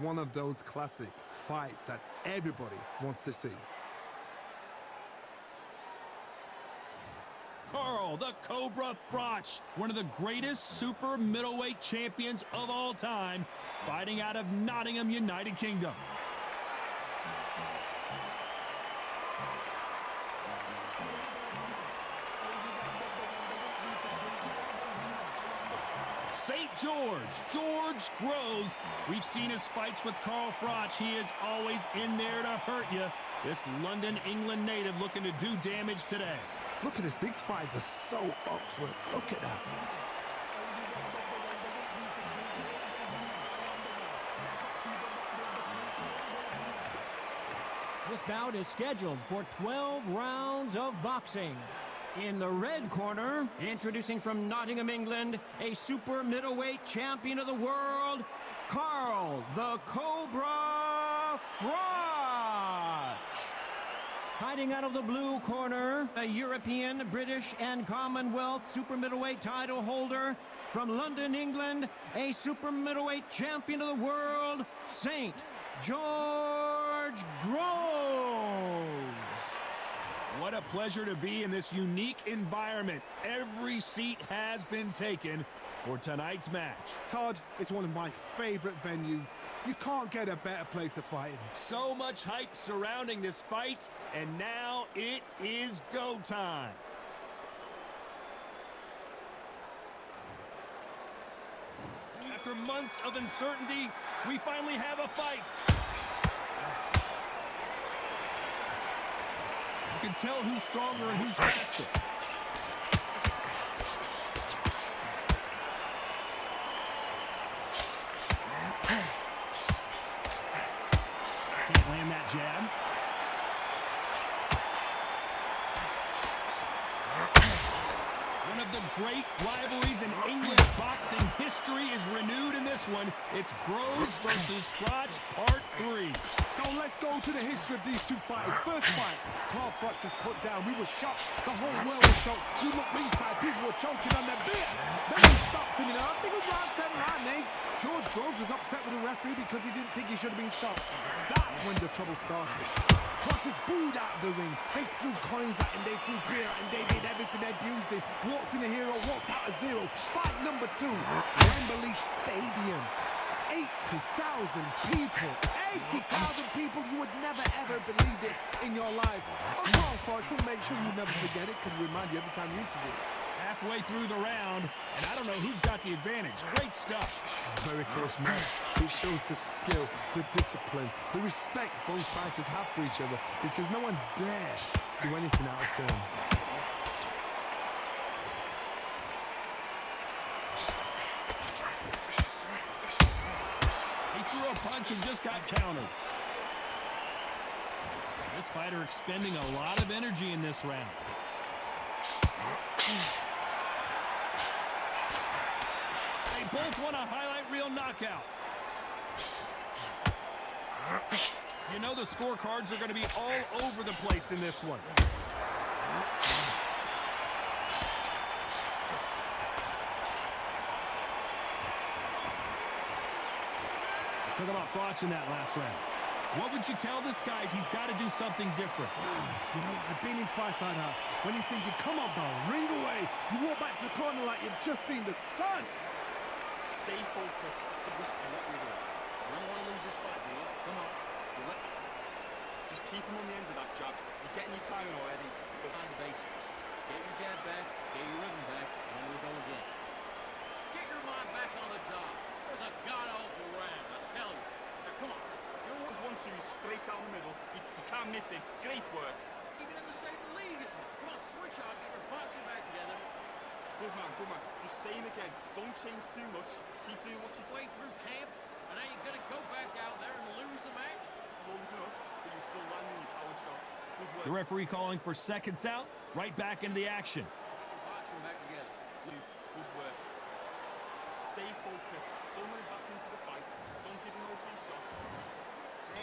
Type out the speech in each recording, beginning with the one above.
one of those classic fights that everybody wants to see. Carl, the Cobra Froch, one of the greatest super middleweight champions of all time, fighting out of Nottingham, United Kingdom. St. George grows. We've seen his fights with Carl Froch. He is always in there to hurt you. This London, England native looking to do damage today. Look at this. These fights are so up for it. Look at that. This bout is scheduled for 12 rounds of boxing. In the red corner, introducing from Nottingham, England, a super middleweight champion of the world, Carl the Cobra Froch. Fighting out of the blue corner, a European, British, and Commonwealth super middleweight title holder from London, England, a super middleweight champion of the world, St. George Groves. What a pleasure to be in this unique environment. Every seat has been taken for tonight's match. Todd, it's one of my favorite venues. You can't get a better place to fight in. So much hype surrounding this fight, and now it is go time. After months of uncertainty, we finally have a fight. You can tell who's stronger and who's faster. Can't land that jab. One of the great rivalries in English boxing history is renewed in this one. It's Groves versus Froch, Part 3. So let's go to the history of these two fighters. First fight, Carl Froch was put down. We were shocked. The whole world was shocked. We looked ringside. People were choking on their beer. Then he stopped him. I think it was round 7, round 8. George Groves was upset with the referee because he didn't think he should have been stopped. That's when the trouble started. Froch was booed out of the ring. They threw coins at him. They threw beer at him. They did everything. They abused him. Walked in a hero, walked out a 0. Fight number 2, Wembley Stadium. 80,000 people. 80,000 people. You would never ever believe it in your life. Carl Froch will make sure you never forget it. Can remind you every time you interview. Halfway through the round, and I don't know who's got the advantage. Great stuff. Very close match. It shows the skill, the discipline, the respect both fighters have for each other, because no one dare do anything out of turn. He threw a punch and just got countered. This fighter expending a lot of energy in this round. They both want a highlight reel knockout. You know the scorecards are going to be all over the place in this one. Let's talk about Froch in that last round. What would you tell this guy? He's got to do something different. You know, I've been in fights like that. When you're thinking, come on, bro, ring away. You walk back to the corner like you've just seen the sun. Stay focused to what we're doing. You don't want to lose this fight, do you? Come on. Just keep him on the end of that jab. You're getting your timing already. Go down the basics. Get your jab back, get your rhythm back, and then we'll go again. Get your mind back on the job. It was a god-awful round, I tell you. Now, come on. You always want to straight down the middle. You can't miss it. Great work. Even in the same league, isn't it? Come on, switch on, get your boxing back together. Good man, good man. Just say him again. Don't change too much. Keep doing what you're doing through camp, and now you're going to go back out there and lose the match? Warmed up, but you're still landing your power shots. Good work. The referee calling for seconds out, right back into the action. Boxing back together. Good work. Stay focused. Don't run back into the fight. Don't give him no free shots.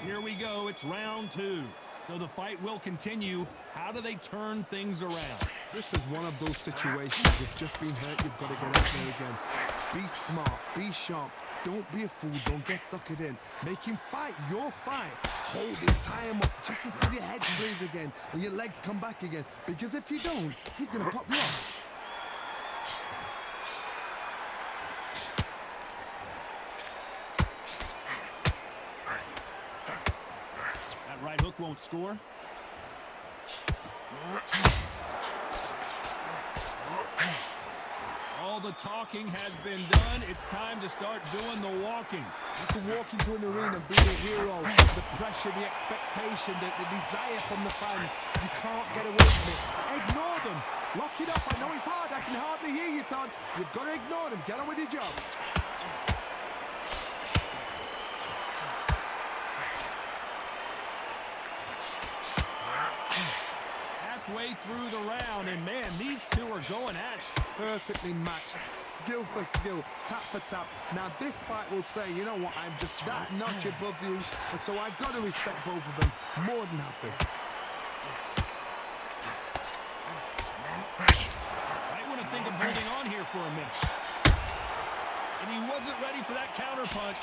Here we go, it's round 2. So the fight will continue. How do they turn things around? This is one of those situations. You've just been hurt, you've got to get out there again. Be smart, be sharp, Don't be a fool. Don't get suckered in. Make him fight your fight. Hold him, tie him up just until your head plays again and your legs come back again. Because if you don't, he's going to pop you off. That right hook won't score. All the talking has been done. It's time to start doing the walking. You can walk into an arena and be the hero. The pressure, the expectation, the desire from the fans. You can't get away from it. Ignore them. Lock it up. I know it's hard. I can hardly hear you, Todd. You've got to ignore them. Get on with your job. Halfway through the round, and man, these two are going at it. Perfectly matched, skill for skill, tap for tap. Now this fight will say, you know what, I'm just that notch above you, and so I've got to respect both of them. More than happy. Might want to think of holding on here for a minute. And he wasn't ready for that counter punch.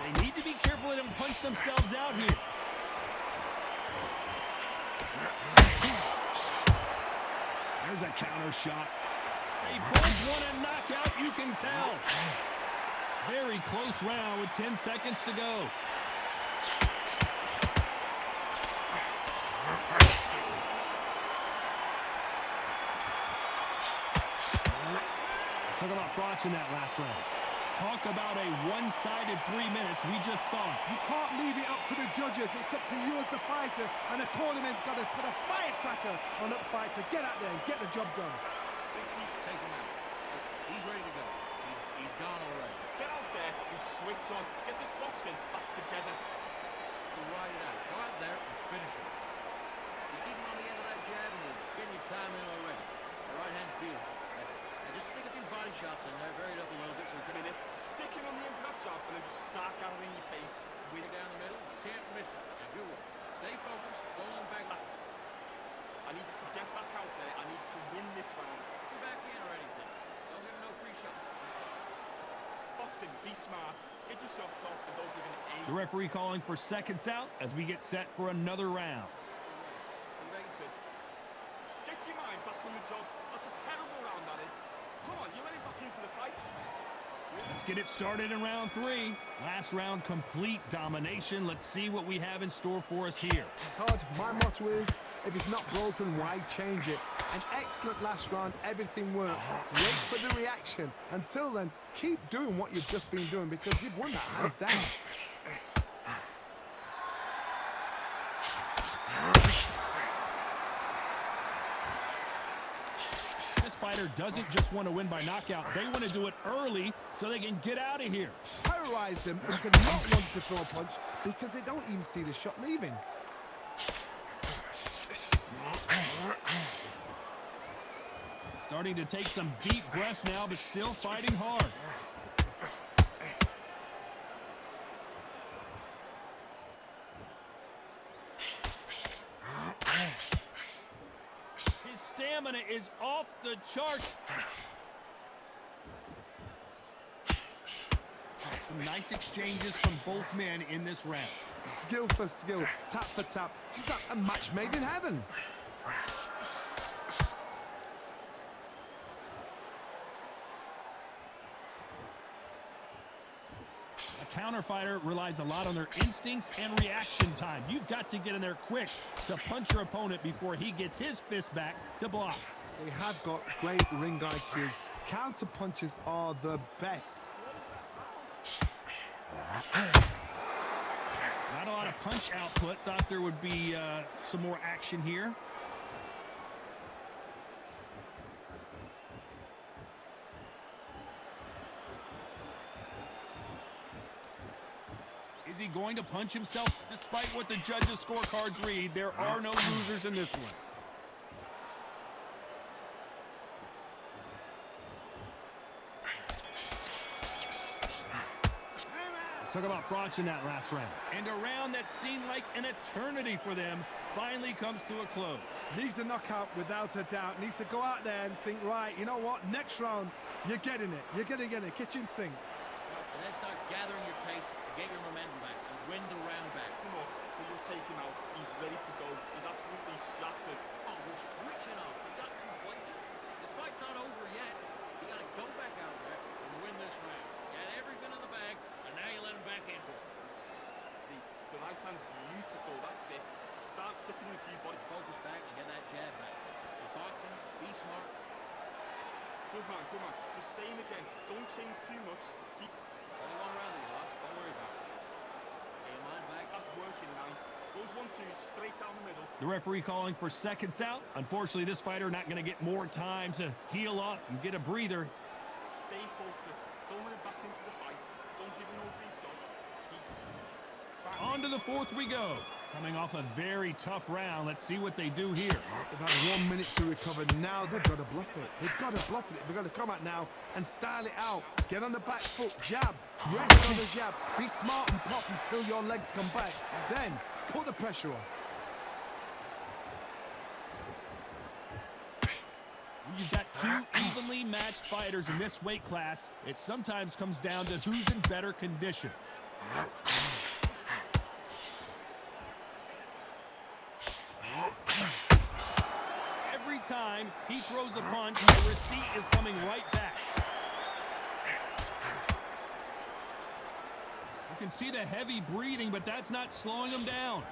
They need to be careful they don't punch themselves out here. There's a counter shot. They both want a knockout, you can tell. Very close round with 10 seconds to go. Let's talk about Froch in that last round. Talk about a one-sided 3 minutes. We just saw it. You can't leave it up to the judges. It's up to you as the fighter, and the tournament's got to put a firecracker on that fighter. Get out there and get the job done. Big T, take him out. He's ready to go. He's gone already. Get out there and switch on. Get this boxing back together. You ride it out. Go out there and finish it. He's keeping on the end of that jab and you're getting your time in already. The right hand's beautiful. That's it. Now just stick a few body shots in there, vary it up a little bit so we come in it. Stick him on the end of that jab and then just start gathering your pace. With it down the middle, you can't miss it. Now good work. Stay focused, don't let him back. Relax. I need you to get back out there. I need you to win this round. Go back in or anything. Don't give him no free shots. Boxing, be smart. Get your shots off and don't give him any. The referee calling for seconds out as we get set for another round. Rated. Get your mind back on the job. That's a terrible round, that is. Come on, you're letting back into the fight. Let's get it started in round 3. Last round, complete domination. Let's see what we have in store for us here. Todd, my motto is, if it's not broken, why change it? An excellent last round, everything works. Wait for the reaction. Until then, keep doing what you've just been doing because you've won that hands down. This fighter doesn't just want to win by knockout. They want to do it early so they can get out of here. Terrorize them into not wanting to throw a punch because they don't even see the shot leaving. Starting to take some deep breaths now, but still fighting hard. His stamina is off the charts. Some nice exchanges from both men in this round. Skill for skill, tap for tap. She's like a match made in heaven. A counter fighter relies a lot on their instincts and reaction time. You've got to get in there quick to punch your opponent before he gets his fist back to block. They have got great ring IQ. Counter punches are the best. Not a lot of punch output. Thought there would be some more action here. Is he going to punch himself? Despite what the judges' scorecards read, there are no losers in this one. Talk about Froch in that last round. And a round that seemed like an eternity for them finally comes to a close. Needs a knockout without a doubt. Needs to go out there and think, right, you know what? Next round, you're getting it. You're going to get it. Kitchen sink. And then start gathering your pace and get your momentum back and win the round back. It's him up, but you'll take him out. He's ready to go. He's absolutely shattered. Oh, we're switching off. We got complacent. This fight's not over yet. You got to go back out there and win this round. You had everything in the bag, and now you let him back into it. The right hand's beautiful. That's it. Start sticking in a few body. Focus back and get that jab back. With boxing, be smart. Good man, good man. Just say him again. Don't change too much. Keep. Only one round that you lost. Don't worry about it. Get your mind back. That's working nice. Those 1-2s straight down the middle. The referee calling for seconds out. Unfortunately, this fighter not going to get more time to heal up and get a breather. Stay focused. Don't let him back into the fight. Don't give him no free shots. Keep. On to the fourth we go. Coming off a very tough round. Let's see what they do here. They've had 1 minute to recover. Now they've got to bluff it. They've got to bluff it. They've got to come out now and style it out. Get on the back foot, jab, rest on the jab. Be smart and pop until your legs come back. Then put the pressure on. You've got two evenly matched fighters in this weight class. It sometimes comes down to who's in better condition. Every time he throws a punch, the receipt is coming right back. You can see the heavy breathing, but that's not slowing him down.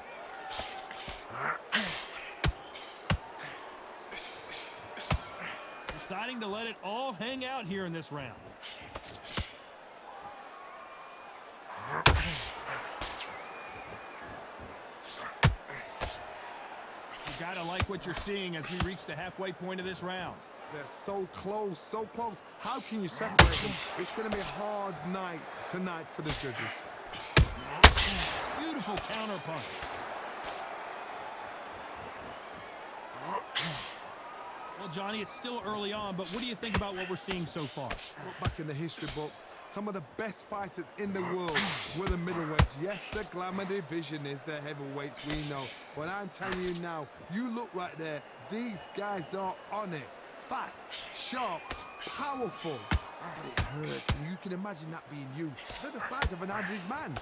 Deciding to let it all hang out here in this round. You gotta like what you're seeing as we reach the halfway point of this round. They're so close, so close. How can you separate them? It's going to be a hard night tonight for the judges. Beautiful counter punch. Well, Johnny, it's still early on, but what do you think about what we're seeing so far? Look back in the history books. Some of the best fighters in the world were the middleweights. Yes, the glamour division is the heavyweights, we know. But I'm telling you now, you look right there, these guys are on it. Fast, sharp, powerful. But it hurts, and you can imagine that being you. They're the size of an average man.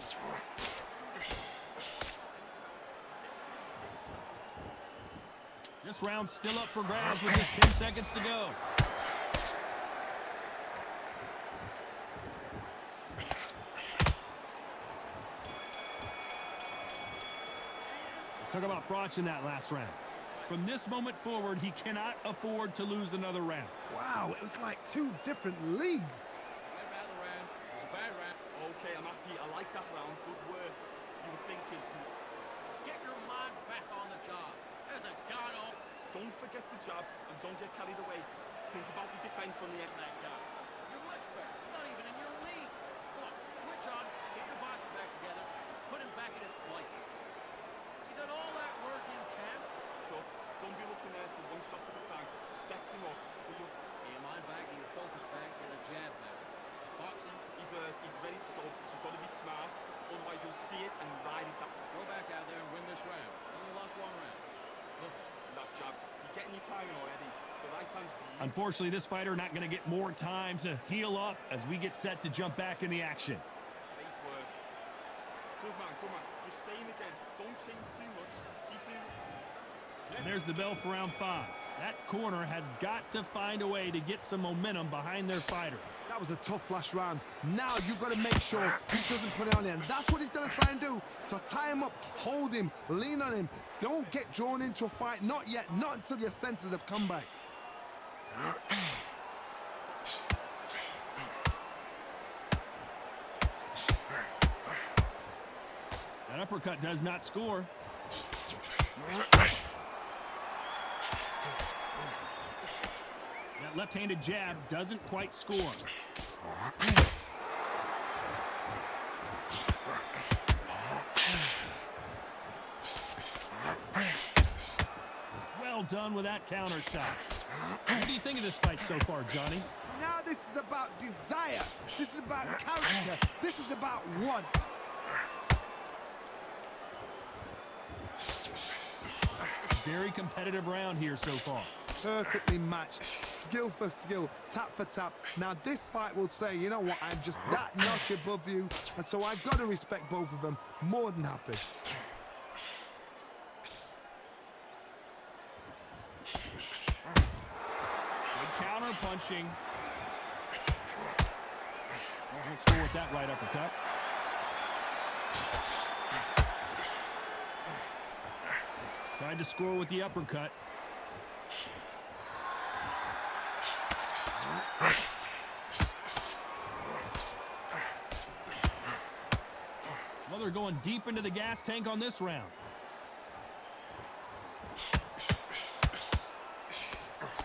This round's still up for grabs with just 10 seconds to go. Let's talk about Froch in that last round. From this moment forward, he cannot afford to lose another round. Wow, it was like two different leagues. What about the round? It was a bad round. Okay, I'm happy. I like that round. Good work. You were thinking. Get your mind back on the job. There's a gun up. Don't forget the jab and don't get carried away. Think about the defense on the end. That guy. You're much better. He's not even in your league. Come on, switch on. Get your boxing back together. Put him back in his place. You done all that work in camp. Don't be looking there for one shot at a time. Set him up. Get your mind back, get your focus back, get a jab back. It's boxing. He's ready to go. So you've got to be smart. Otherwise, you'll see it and ride it out. Go back out there and win this round. You only lost one round. Listen. That jab. You're getting your timing already. The right hand's beautiful. Unfortunately, this fighter not going to get more time to heal up as we get set to jump back in the action. Great work. Good man, good man. Just say him again. Don't change too much. Keep doing it. And there's the bell for round 5. That corner has got to find a way to get some momentum behind their fighter. That was a tough last round. Now you've got to make sure he doesn't put it on the end. That's what he's going to try and do. So tie him up, hold him, lean on him. Don't get drawn into a fight. Not yet. Not until your senses have come back. That uppercut does not score. That left-handed jab doesn't quite score. Well done with that counter shot. What do you think of this fight so far, Johnny? Now this is about desire. This is about character. This is about want. Very competitive round here so far. Perfectly matched, skill for skill, tap for tap. Now this fight will say, you know what, I'm just that notch above you, and so I've got to respect both of them. More than happy. Good counter punching. Won't score with that right uppercut. Tried to score with the uppercut. Well, they're going deep into the gas tank on this round.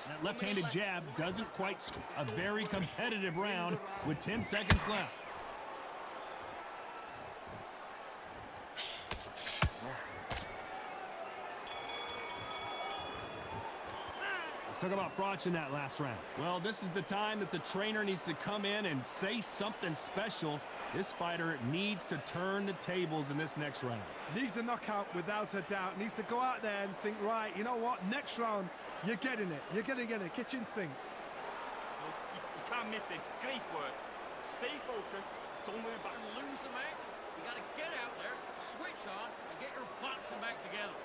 That left-handed jab doesn't quite a very competitive round with 10 seconds left. Let's talk about Froch in that last round. Well, this is the time that the trainer needs to come in and say something special. This fighter needs to turn the tables in this next round. Needs a knockout without a doubt. Needs to go out there and think, right, you know what, next round, you're getting it. You're going to get a kitchen sink. You can't miss it. Great work. Stay focused. Don't worry about And lose the match, you got to get out there, switch on, and get your boxing back together.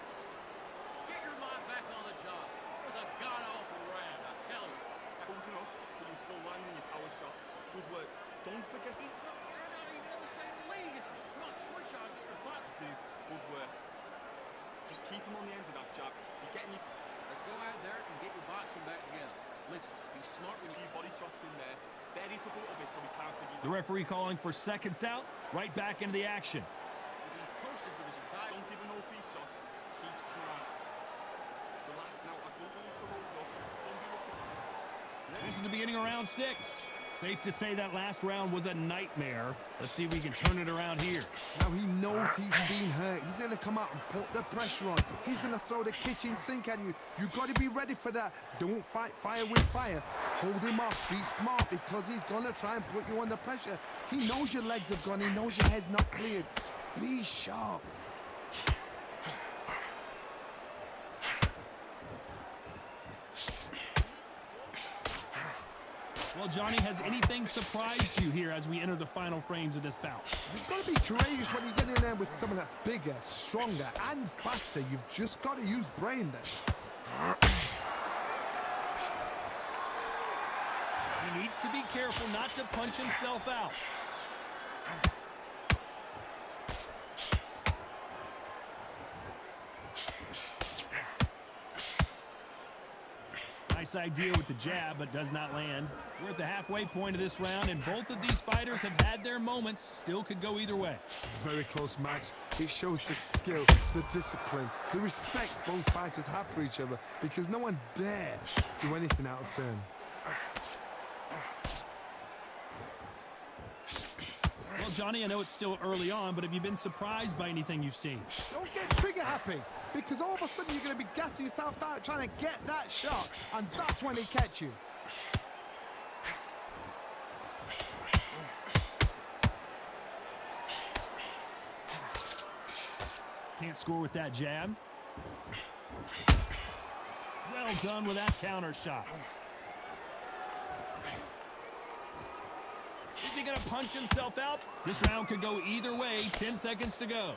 Get your mind back on the job. It was a god-awful round, I tell you. counting up, but you're still landing your power shots. Good work. Don't forget. You're not even in the same league as me. Come on, switch on, get your box. Dude, good work. Just keep him on the end of that jab. You're getting your... Let's go out there and get your boxing back together. Listen, be smart when you... Few body shots in there. Bury it up a little bit so we can't forget. The referee calling for seconds out, right back into the action. You've been posted for this entire... Don't give him no free shots. Keep smart. Relax now. I don't want you to load up. Don't be looking. This is the beginning of round 6. Safe to say that last round was a nightmare. Let's see if we can turn it around here. Now he knows he's been hurt. He's going to come out and put the pressure on. He's going to throw the kitchen sink at you. You've got to be ready for that. Don't fight fire with fire. Hold him off. Be smart because he's going to try and put you under pressure. He knows your legs have gone. He knows your head's not cleared. Be sharp. Well, Johnny, has anything surprised you here as we enter the final frames of this bout? You've got to be courageous when you get in there with someone that's bigger, stronger, and faster. You've just got to use brain then. He needs to be careful not to punch himself out. Nice idea with the jab, but does not land. We're at the halfway point of this round, and both of these fighters have had their moments. Still could go either way. Very close match. It shows the skill, the discipline, the respect both fighters have for each other because no one dare do anything out of turn. Well, Johnny, I know it's still early on, but have you been surprised by anything you've seen? Don't get trigger happy because all of a sudden you're going to be gassing yourself out trying to get that shot, and that's when they catch you. Can't score with that jab. Well done with that counter shot. Is he going to punch himself out? This round could go either way. 10 seconds to go.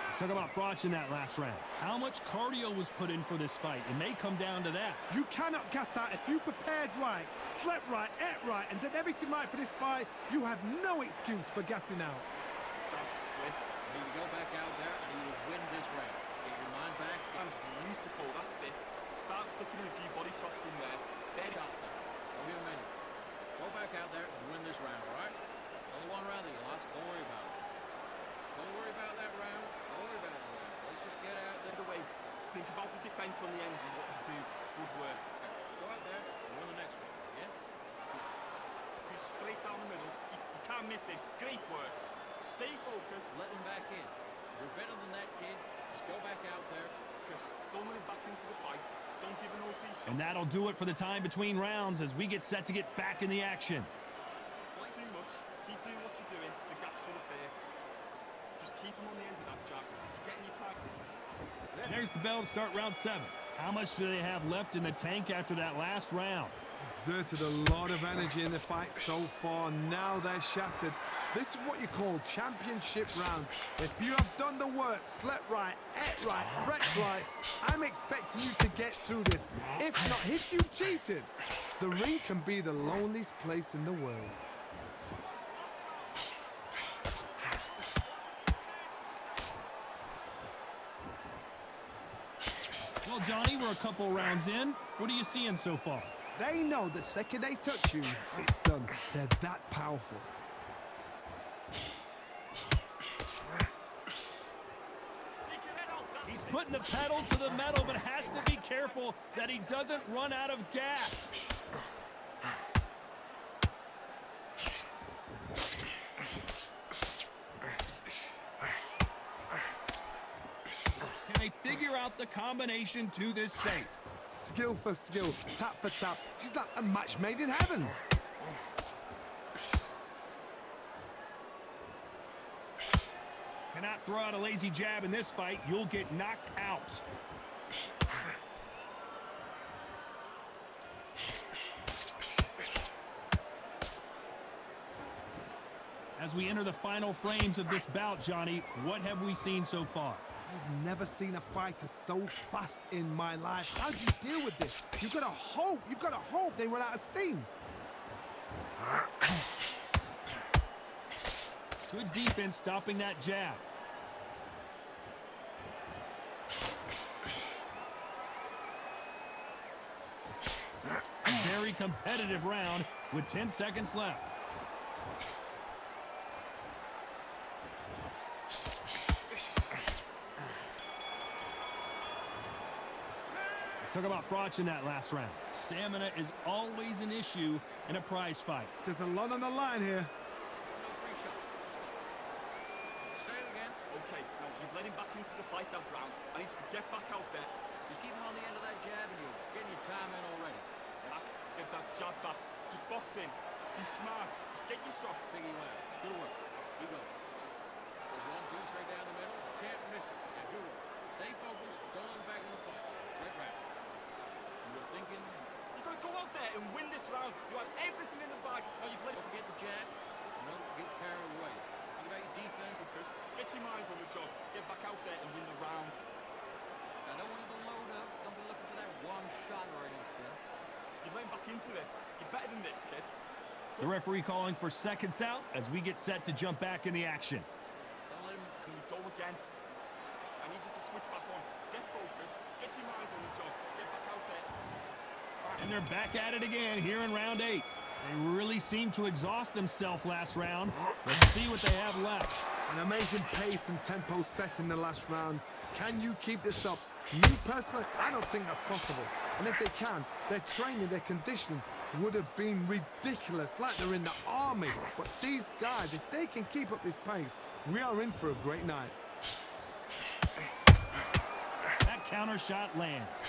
Let's talk about Froch in that last round. How much cardio was put in for this fight? It may come down to that. You cannot gas out. If you prepared right, slept right, ate right, and did everything right for this fight, you have no excuse for gassing out. Jab slip. You need to go back out there and you will win this round. Get your mind back. That's beautiful. That's it. Start sticking in a few body shots in there. Bury Shots in. Don't give him anything. Go back out there and win this round, all right? Only one round that you lost. Don't worry about it. Don't worry about that round. Don't worry about it. Let's just get out there. the way. Think about the defense on the end and what you do. Good work. Go out there and win the next one, yeah? You straight down the middle. You can't can't miss him. Great work. Stay focused. Let him back in. You're better than that, kid. Just go back out there. Don't let him back into the fight. Don't give him no free shot. And that'll do it for the time between rounds as we get set to get back in the action. Too much. Keep doing what you're doing. The gap's full up there. Just keep him on the end of that jab. You're getting your tag. There's the bell to start round 7. How much do they have left in the tank after that last round? Exerted a lot of energy in the fight so far. Now they're shattered. This is what you call championship rounds. If you have done the work, slept right, ate right, prepped right, I'm expecting you to get through this. If not, if you've cheated, the ring can be the loneliest place in the world. Well, Johnny, we're a couple rounds in. What are you seeing so far? They know the second they touch you, it's done. They're that powerful. He's putting the pedal to the metal, but has to be careful that he doesn't run out of gas. Can they figure out the combination to this safe? Skill for skill, tap for tap. She's like a match made in heaven. Cannot throw out a lazy jab in this fight. You'll get knocked out. As we enter the final frames of this bout, Johnny, what have we seen so far? I've never seen a fighter so fast in my life. How do you deal with this? You've got to hope they run out of steam. Good defense stopping that jab. Very competitive round with 10 seconds left. Let's talk about Froch in that last round. Stamina is always an issue in a prize fight. There's a lot on the line here. No free shots. Say it again. Okay, now you've let him back into the fight that round. I need you to get back out there. Just keep him on the end of that jab and you're getting your time in already. Back, get that jab back. Just box in. Be smart. Just get your shots. Figure you out. Good work. Keep going. There's 1, 2 straight down the middle. Can't miss it. Yeah, good work. Stay focused. Don't let him back in the fight. Right round. You were thinking. You've got to go out there and win this round. You had everything in the bag. Now you've let Don't forget the jab. Don't get carried away. Think about your defense. Chris, get your minds on the job. Get back out there and win the round. I don't want you to load up. Don't be looking for that one shot or anything. You've let him back into this. You're better than this, kid. The referee calling for seconds out as we get set to jump back in the action. Don't let him. Can we go again? I need you to switch back on. Get focused. Get your minds on the job. Get back out there. And they're back at it again here in round 8. They really seemed to exhaust themselves last round. Let's see what they have left. An amazing pace and tempo set in the last round. Can you keep this up? Me personally, I don't think that's possible. And if they can, their training, their conditioning would have been ridiculous, like they're in the army. But these guys, if they can keep up this pace, we are in for a great night. That counter shot lands.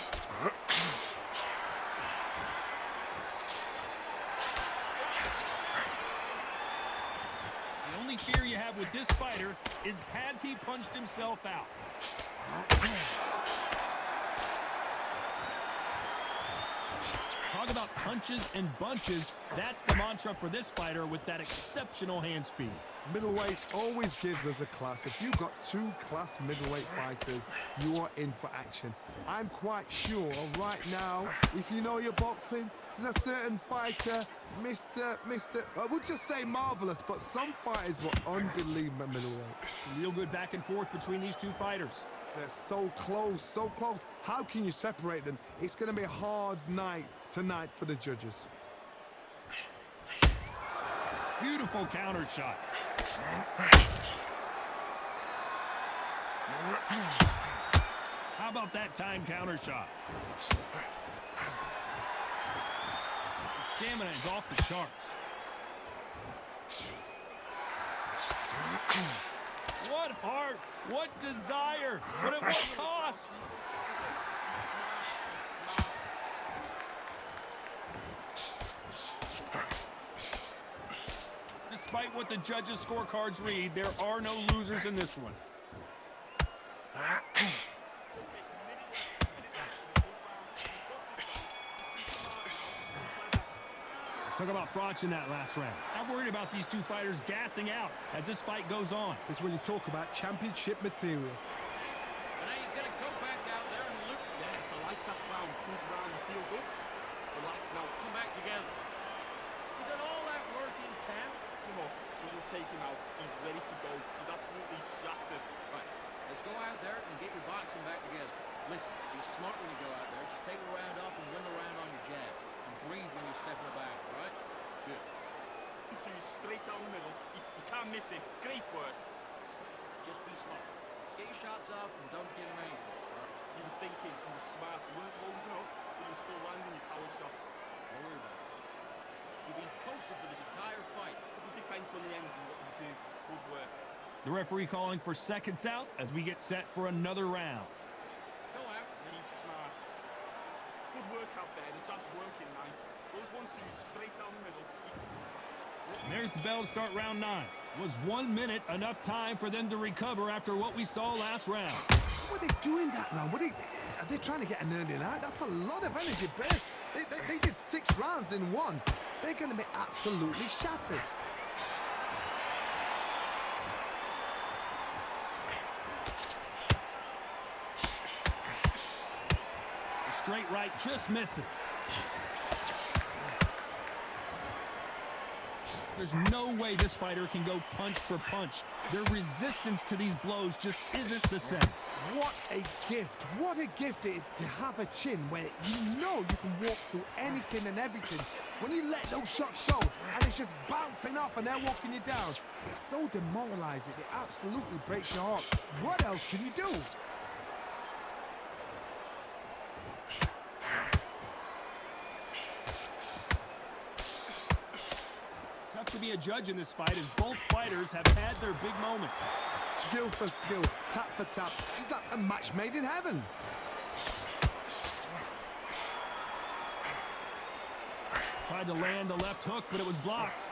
The only fear you have with this fighter is, has he punched himself out? Talk about punches and bunches. That's the mantra for this fighter with that exceptional hand speed. Middleweight always gives us a class. If you've got 2 class middleweight fighters, you are in for action. I'm quite sure right now, if you know your boxing, there's a certain fighter, Mr. I would just say marvelous, but some fighters were unbelievable at middleweight. Real good back and forth between these two fighters. They're so close, so close. How can you separate them? It's going to be a hard night tonight for the judges. Beautiful counter shot. How about that time counter shot? The stamina is off the charts. What heart, what desire, but at what cost? Despite what the judges' scorecards read, there are no losers in this one. Let's talk about Froch in that last round. I'm worried about these two fighters gassing out as this fight goes on. It's when you talk about championship material. But now you're gonna go back out there and look. Yes, I like that round. Good round, you feel good? Relax now. Come back together. You done all that work in camp. Timo, when you take him out, he's ready to go. He's absolutely shattered. Right. Let's go out there and get your boxing back together. Listen, be smart when you go out there. Just take the round off and win the round on your jab. And breathe when you're stepping back, all right? Good. So you straight down the middle. You can't miss him. Great work. Just be smart. Just get your shots off and don't give him anything, all right? You were thinking you were smart. You weren't loading up, but you were still landing your power shots. Don't worry about it. You've been coasting for this entire fight. Put the defense on the end and what you do. Good work. The referee calling for seconds out as we get set for another round. Go out. Keep smart. Good work out there. The job's working nice. Those 1-2 straight down the middle. And there's the bell to start round 9. Was 1 minute enough time for them to recover after what we saw last round? What are they doing that round? Are they trying to get an early night? That's a lot of energy burst. They did 6 rounds in one. They're going to be absolutely shattered. The straight right just misses. There's no way this fighter can go punch for punch. Their resistance to these blows just isn't the same. What a gift. What a gift it is to have a chin where you know you can walk through anything and everything. When you let those shots go and it's just bouncing off and they're walking you down, it's so demoralizing. It absolutely breaks your heart. What else can you do? Tough to be a judge in this fight as both fighters have had their big moments. Skill for skill, tap for tap. She's like a match made in heaven. Tried to land the left hook, but it was blocked.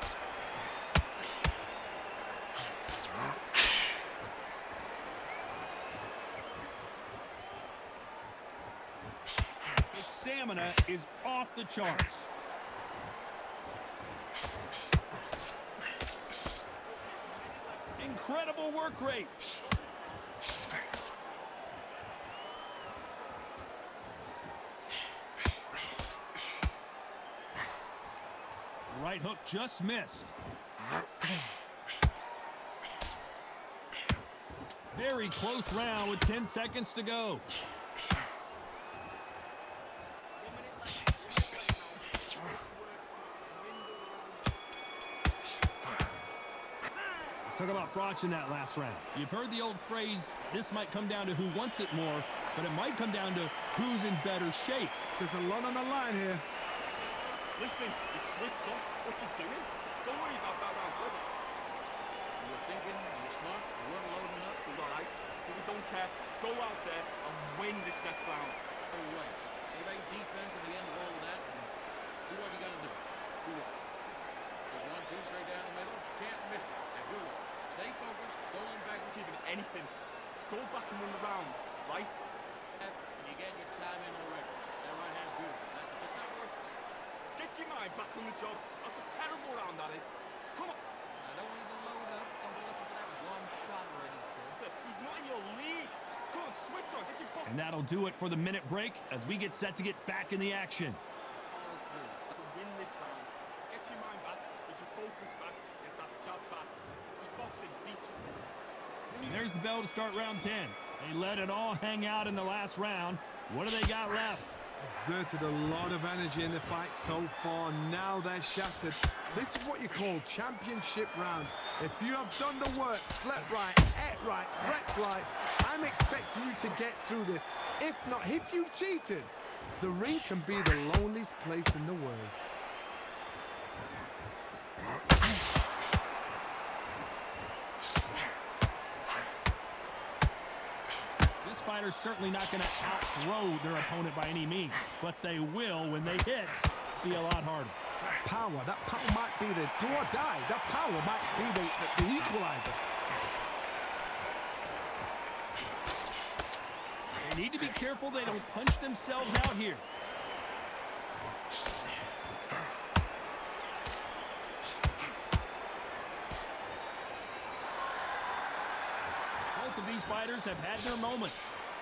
His stamina is off the charts. Incredible work rate. Right hook just missed. Very close round with 10 seconds to go. Let's talk about Froch in that last round. You've heard the old phrase, this might come down to who wants it more, but it might come down to who's in better shape. There's a lot on the line here. Listen, you switched off. What you doing? Don't worry about that round. Look. You were thinking, you were smart, you weren't loading up. It's all right. But we don't care. Go out there and win this next round. Oh, right. What about defense at the end of all of that? Do what you gotta do. Do it. There's 1-2 straight down the middle. Can't miss it. Now, good work. Stay focused. Don't let back. Give him anything. Go back and win the rounds, right? And you're getting your time in already. That right hand's beautiful. That's it. Just not working. Get your mind back on the job. That's a terrible round, that is. Come on. I don't want you to load up and be looking for that one shot or anything. He's not in your league. Go on, switch on. Get your box. And that'll do it for the minute break as we get set to get back in the action. Follow through. To win this round, get your mind back, get your focus back, get that jab back. Just boxing, be smart. And there's the bell to start round 10. They let it all hang out in the last round. What do they got left? Exerted a lot of energy in the fight so far. Now they're shattered. This is what you call championship rounds. If you have done the work, slept right, ate right, prepped right, I'm expecting you to get through this. If not, if you've cheated, the ring can be the loneliest place in the world. fighters certainly not going to outthrow their opponent by any means, but they will, when they hit, be a lot harder. That power might be the do or die. That power might be the equalizer. They need to be careful they don't punch themselves out here. Both of these fighters have had their moments.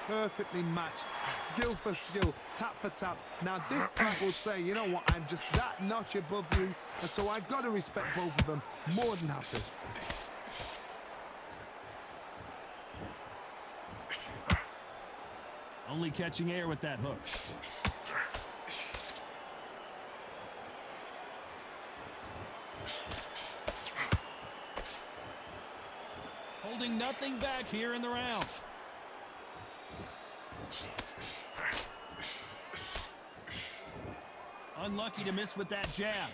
Perfectly matched, skill for skill, tap for tap. Now this fight will say, you know what, I'm just that notch above you, and so I've got to respect both of them more than have to. Only catching air with that hook. Holding nothing back here in the round. Unlucky to miss with that jab.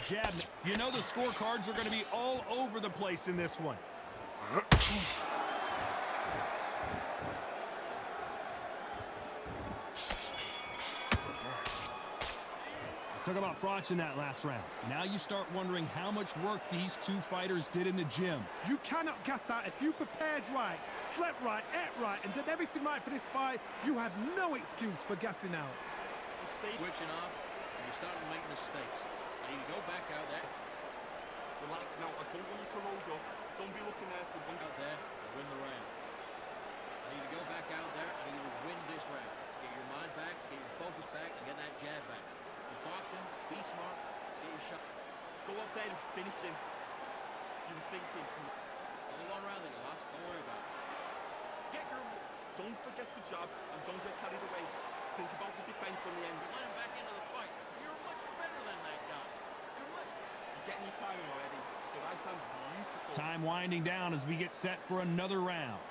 Jab. You know the scorecards are going to be all over the place in this one. Let's talk about Froch in that last round. Now you start wondering how much work these two fighters did in the gym. You cannot gas out. If you prepared right, slept right, ate right, and did everything right for this fight, you have no excuse for gassing out. Just say switching off, and you're starting to make mistakes. I need to go back out there. Relax now. I don't want you to load up. Don't be looking there for one. Out there and win the round. I need to go back out there. I need to win this round. Get your mind back, get your focus back, and get that jab back. Just boxing, be smart, get your shots. Go out there and finish him. You were thinking. Only one round that you lost. Don't worry about it. Get your. Don't forget the jab and don't get carried away. Think about the defense on the end. You let him back into the fight. You're much better than that guy. You're much better. You're getting your timing already. The right time's beautiful. Time winding down as we get set for another round.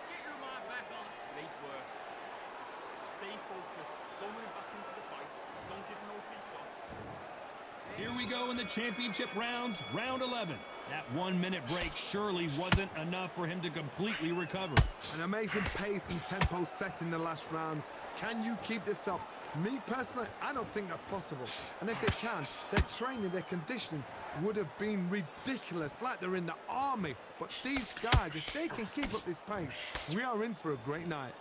Get your mind back on it. Great work. Stay focused. Don't let him back into the fight. Don't give him no free shots. Here we go in the championship rounds, round 11. That 1 minute break surely wasn't enough for him to completely recover. An amazing pace and tempo set in the last round. Can you keep this up? Me personally, I don't think that's possible. And if they can, their training, their conditioning would have been ridiculous, like they're in the army. But these guys, if they can keep up this pace, we are in for a great night.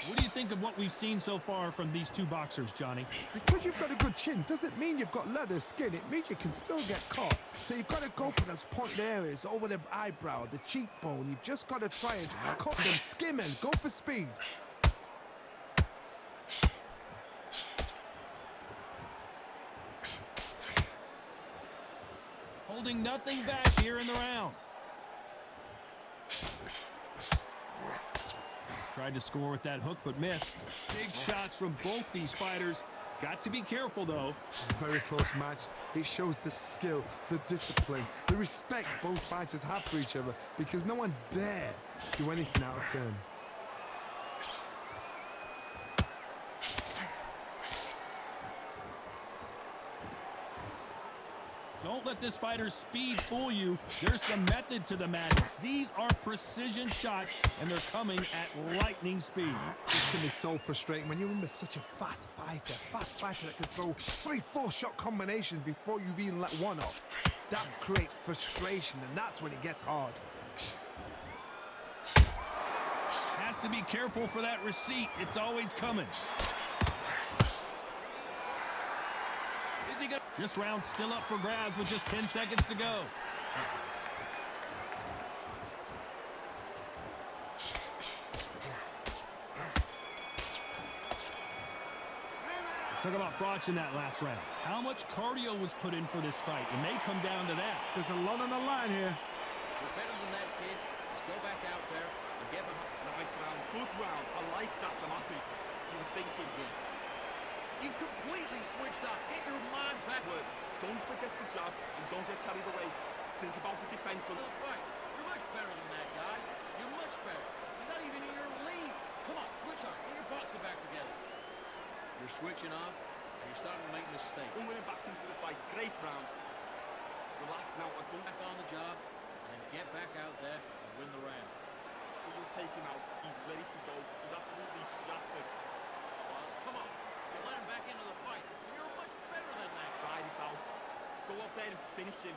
What do you think of what we've seen so far from these two boxers, Johnny? Because you've got a good chin doesn't mean you've got leather skin. It means you can still get caught. So you've got to go for those pointed areas over the eyebrow, the cheekbone. You've just got to try and cut them, skim and go for speed. Holding nothing back here in the round. Tried to score with that hook, but missed. Big shots from both these fighters. Got to be careful, though. Very close match. It shows the skill, the discipline, the respect both fighters have for each other, because no one dare do anything out of turn. Don't let this fighter's speed fool you. There's some method to the madness. These are precision shots, and they're coming at lightning speed. This can be so frustrating when you're in with such a fast fighter that can throw 3-4 shot combinations before you've even let one off. That creates frustration, and that's when it gets hard. Has to be careful for that receipt. It's always coming. This round's still up for grabs with just 10 seconds to go. Let's talk about Froch in that last round. How much cardio was put in for this fight? It may come down to that. There's a lot on the line here. You're better than that, kid. Just go back out there and get behind. Nice round. Good round. I like that. I'm happy. You were thinking here. You've completely switched off. Get your mind back. Don't forget the jab and don't get carried away. Think about the defense on the fight. You're much better than that guy. You're much better. He's not even in your league. Come on, switch You're switching off, and you're starting to make mistakes. And winning back into the fight. Great round. Relax now. I don't... Back on the job, and then get back out there and win the round. You'll take him out. He's ready to go. He's absolutely shattered. Boss, come on. You let him back into the fight. You're much better than that. Ride it out. Go up there and finish him.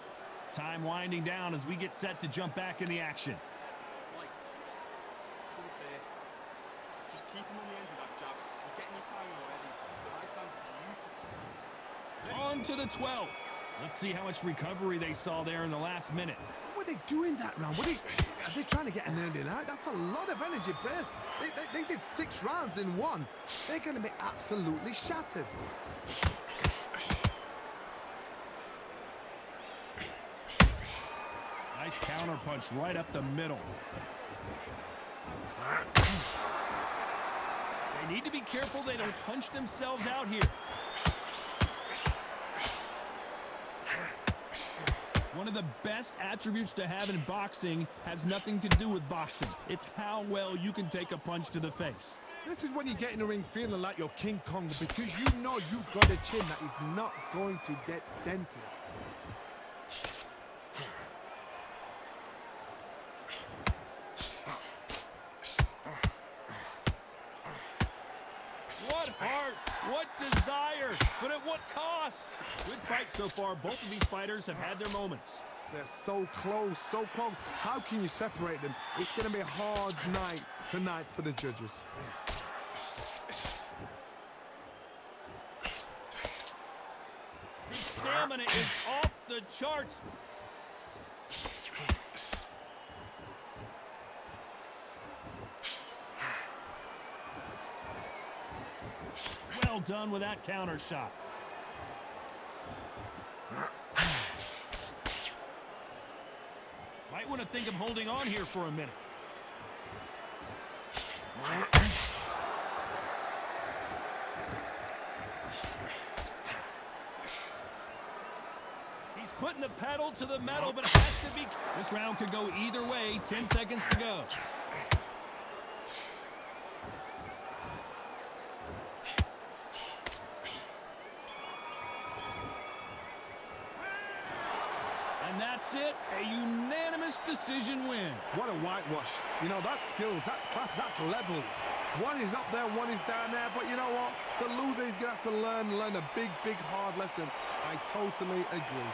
Time winding down as we get set to jump back in the action. Twice. Full pair. Just keep him on the end of that jab. You're getting your timing already. The right hand's beautiful. On to the 12th. Let's see how much recovery they saw there in the last minute. What are they doing that round? Are they trying to get an ending out? That's a lot of energy burst. They did 6 rounds in one. They're going to be absolutely shattered. Nice counter punch right up the middle. They need to be careful they don't punch themselves out here. One of the best attributes to have in boxing has nothing to do with boxing. It's how well you can take a punch to the face. This is when you get in the ring feeling like you're King Kong, because you know you've got a chin that is not going to get dented. What heart, what desire, but at what cost? Good fight so far. Both of these fighters have had their moments. They're so close, so close. How can you separate them? It's going to be a hard night tonight for the judges. His stamina is off the charts. Well done with that counter shot. Might want to think of holding on here for a minute. He's putting the pedal to the metal, but it has to be... This round could go either way. 10 seconds to go. And that's it, a unanimous decision win. What a whitewash. You know, that's skills, that's class, that's levels. One is up there, one is down there, but you know what? The loser is going to have to learn a big, hard lesson. I totally agree.